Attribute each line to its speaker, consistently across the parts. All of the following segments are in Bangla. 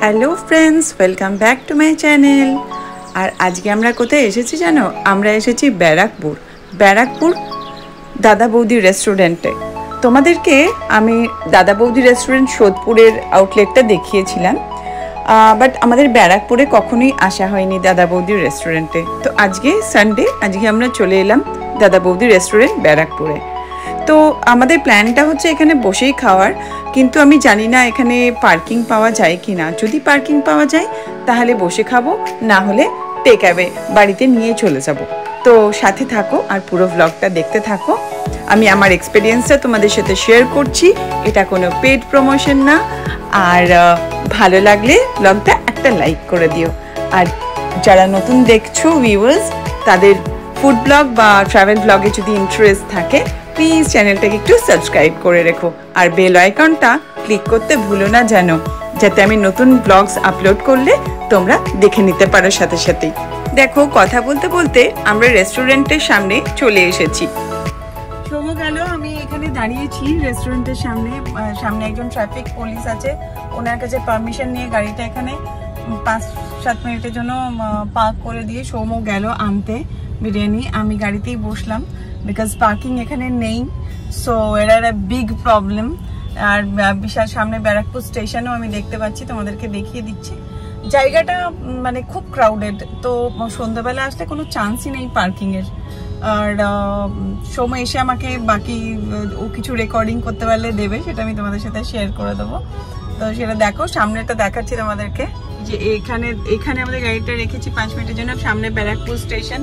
Speaker 1: Hello friends, welcome back to my channel. আর আজকে আমরা কোথায় এসেছি জানো? আমরা এসেছি ব্যারাকপুর দাদা বৌদি রেস্টুরেন্টে। তোমাদেরকে আমি দাদা বৌদি রেস্টুরেন্ট সোদপুরের আউটলেটটা দেখিয়েছিলাম, বাট আমাদের ব্যারাকপুরে কখনোই আসা হয়নি দাদা বৌদির রেস্টুরেন্টে। তো আজকে সানডে, আজকে আমরা চলে এলাম দাদা বৌদি রেস্টুরেন্ট ব্যারাকপুরে। তো আমাদের প্ল্যানটা হচ্ছে এখানে বসেই খাওয়ার, কিন্তু আমি জানি না এখানে পার্কিং পাওয়া যায় কি না। যদি পার্কিং পাওয়া যায় তাহলে বসে খাবো, না হলে টেক অ্যাওয়ে বাড়িতে নিয়ে চলে যাব। তো সাথে থাকো আর পুরো ভ্লগটা দেখতে থাকো। আমি আমার এক্সপিরিয়েন্সটা তোমাদের সাথে শেয়ার করছি, এটা কোনো পেড প্রমোশন না। আর ভালো লাগলে ভ্লগটা একটা লাইক করে দিও। আর যারা নতুন দেখছো ভিউয়ার্স, তাদের ফুড ব্লগ বা ট্রাভেল ব্লগে যদি ইন্টারেস্ট থাকে, প্লিজ চ্যানেলটাকে একটু সাবস্ক্রাইব করে রেখো আর বেল আইকনটা ক্লিক করতে ভুলো না যেন, যাতে আমি নতুন ব্লগস আপলোড করলে তোমরা দেখে নিতে পারো সাথে সাথেই। দেখো, কথা বলতে বলতে আমরা রেস্টুরেন্টের সামনে চলে এসেছি। সময় গেল, আমি এখানে দাঁড়িয়েছি রেস্টুরেন্টের সামনে একজন ট্রাফিক পুলিশ আছে, ওনার কাছে পারমিশন নিয়ে গাড়িটা এখানে 5-7 মিনিটের জন্য পার্ক করে দিয়ে সৌম্য গেল আনতে বিরিয়ানি। আমি গাড়িতেই বসলাম, বিকজ পার্কিং এখানে নেই। সো এটা একটা বিগ প্রবলেম। আর বিশাল সামনে ব্যারাকপুর স্টেশনও আমি দেখতে পাচ্ছি, তোমাদেরকে দেখিয়ে দিচ্ছি। জায়গাটা মানে খুব ক্রাউডেড, তো সন্ধ্যাবেলা আসলে কোনো চান্সই নেই পার্কিংয়ের। আর সময় এসে আমাকে বাকি ও কিছু রেকর্ডিং করতে পারলে দেবে, সেটা আমি তোমাদের সাথে শেয়ার করে দেবো। তো সেটা দেখো, সামনেটা দেখাচ্ছি তোমাদেরকে, যে এখানে আমাদের গাড়িটা রেখেছি 5 মিনিটের জন্য। সামনে ব্যারাকপুর স্টেশন,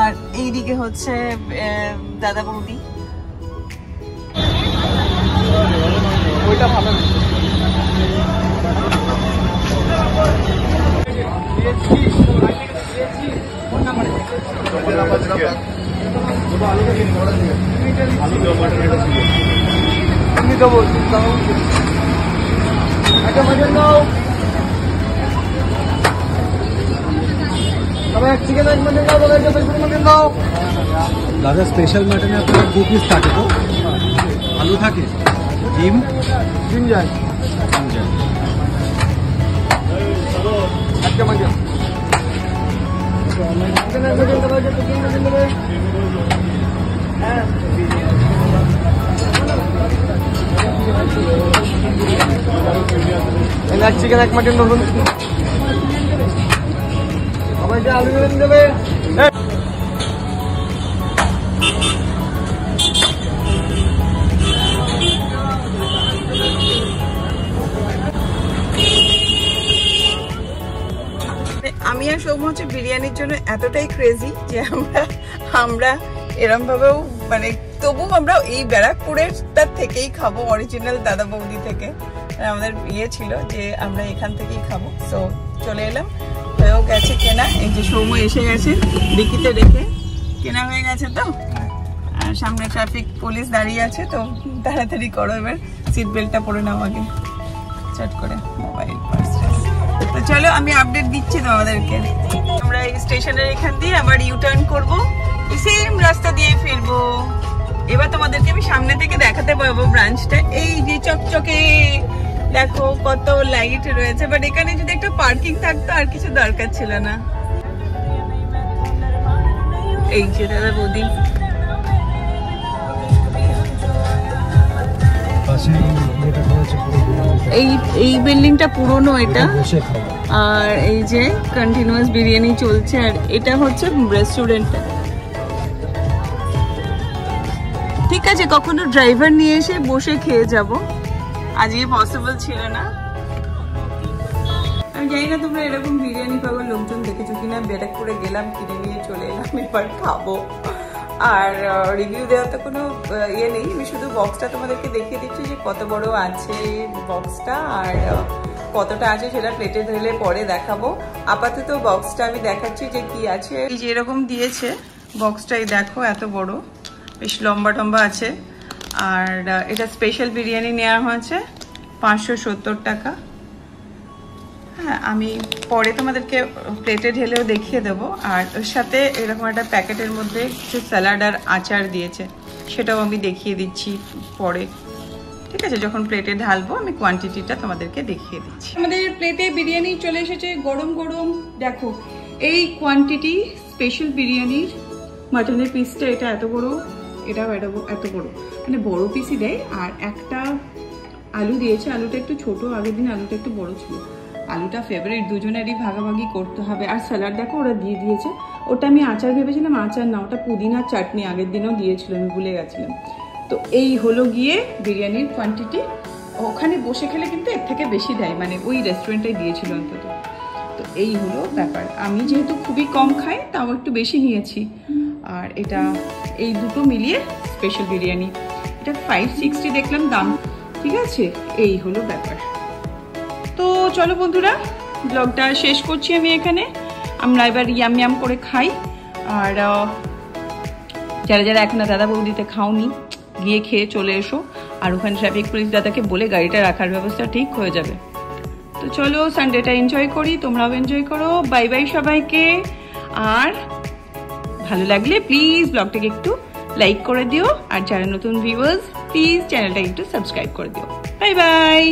Speaker 1: আর এইদিকে হচ্ছে দাদা বৌদি। ওইটা ভালো
Speaker 2: দাদা স্পেশাল মাটনে আপনার 2 পিস থাকে, তো আলু থাকে, ডিম যায় একটা মাঝে চিকেন 1 মাটন ধরুন সবাই, যে আলু দেবে।
Speaker 1: আমি আর সৌম্য হচ্ছে বিরিয়ানির জন্য এতটাই ক্রেজি যে আমরা এরম ভাবেও মানে তবু আমরা এই ব্যারাকপুরের তার থেকেই খাবো, অরিজিনাল দাদা বৌদি থেকে। আমাদের ইয়ে ছিল যে আমরা এখান থেকেই খাবো। সো চলে এলাম, হয়েও গেছে কেনা। এই যে সৌম্য এসে গেছে, ডিকিতে রেখে কেনা হয়ে গেছে। তো আর সামনে ট্রাফিক পুলিশ দাঁড়িয়ে আছে, তো তাড়াতাড়ি করো, এবার সিট বেল্টটা পরে নাও আগে চট করে, মোবাইল পার্স। তো চলো, আমি আপডেট দিচ্ছি তোমাদেরকে। আমরা এই স্টেশনের এখান দিয়ে আবার ইউটার্ন করবো, সেম রাস্তা দিয়ে ফিরবো। এবার তোমাদেরকে আমি সামনে থেকে দেখাতে পারবো ব্রাঞ্চটা। এই যে চকচকে দেখো কত লাইট রয়েছে, বাট এখানে যদি একটা পার্কিং থাকতো আর কিছু দরকার ছিল না। এই যে দাদা বৌদি, এই বিল্ডিংটা পুরনো এটা, আর এই যে কন্টিনিউয়াস বিরিয়ানি চলছে। আর এটা হচ্ছে রেস্টুরেন্টটা। ঠিক আছে, কখনো ড্রাইভার নিয়ে এসে বসে খেয়ে যাব, আজকে পসিবল ছিল না। আমি জানি না তোমরা এরকম বিরিয়ানি পাওয়ার লোকজন দেখেছো কিনা। ব্যারাকপুরে গেলাম, কিনে নিয়ে চলে এলাম, এবার খাবো। আর রিভিউ দেওয়ার তো কোনো ইয়ে নেই, আমি শুধু বক্সটা তোমাদেরকে দেখিয়ে দিচ্ছি যে কত বড় আছে বক্সটা, আর কতটা আছে সেটা প্লেটে ধরলে পরে দেখাবো। আপাতত বক্সটা আমি দেখাচ্ছি যে কি আছে। এই যে এরকম দিয়েছে বক্সটাই, দেখো এত বড়, বেশ লম্বা টম্বা আছে। আর এটা স্পেশাল বিরিয়ানি নেওয়া হয়েছে 570 টাকা। হ্যাঁ, আমি পরে তোমাদেরকে প্লেটে ঢেলেও দেখিয়ে দেবো। আর ওর সাথে এরকম একটা প্যাকেটের মধ্যে কিছু স্যালাড আর আচার দিয়েছে, সেটাও আমি দেখিয়ে দিচ্ছি পরে। ঠিক আছে, যখন প্লেটে ঢালবো আমি কোয়ান্টিটিটা তোমাদেরকে দেখিয়ে দিচ্ছি। আমাদের প্লেটে বিরিয়ানি চলে এসেছে গরম গরম। দেখো এই কোয়ান্টিটি স্পেশাল বিরিয়ানির। মাটনের পিসটা এটা এত বড়, এটাও এত বড়, মানে বড় পিসই দেয়। আর একটা আলু দিয়েছে, আলুটা একটু ছোট, আগের দিন আলুটা একটু বড় ছিল। আলুটা ফেভারিট, দুজনেরই ভাগাভাগি করতে হবে। আর স্যালাড দেখো ওরা দিয়ে দিয়েছে, ওটা আমি আচার ভেবেছিলাম, আচার না, ওটা পুদিনার চাটনি আগের দিনও দিয়েছিল, আমি ভুলে গেছিলাম। তো এই হলো গিয়ে বিরিয়ানির কোয়ান্টিটি। ওখানে বসে খেলে কিন্তু এর থেকে বেশি দেয়, মানে ওই রেস্টুরেন্টটাই দিয়েছিল অন্তত। তো এই হলো ব্যাপার। আমি যেহেতু খুবই কম খাই তাও একটু বেশি নিয়েছি। আর এটা এই দুটো মিলিয়ে স্পেশাল বিরিয়ানি, এটা 560 দেখলাম দাম। ঠিক আছে, এই হলো ব্যাপার। তো চলো বন্ধুরা, ব্লগটা শেষ করছি আমি এখানে। আমরা এবার ইয়াম ইয়াম করে খাই। আর যারা যারা এখনো দাদা বৌদিতে খাওনি, গিয়ে খেয়ে চলে এসো। আর ওখানে ট্রাফিক পুলিশ দাদাকে বলে গাড়িটা রাখার ব্যবস্থা ঠিক হয়ে যাবে। তো চলো সানডেটা এনজয় করি, তোমরাও এনজয় করো। বাই বাই সবাইকে। আর ভালো লাগলে প্লিজ ব্লগটাকে একটু লাইক করে দিও। আর যারা নতুন ভিউয়ার্স, প্লিজ চ্যানেলটা একটু সাবস্ক্রাইব করে দিও। Bye bye.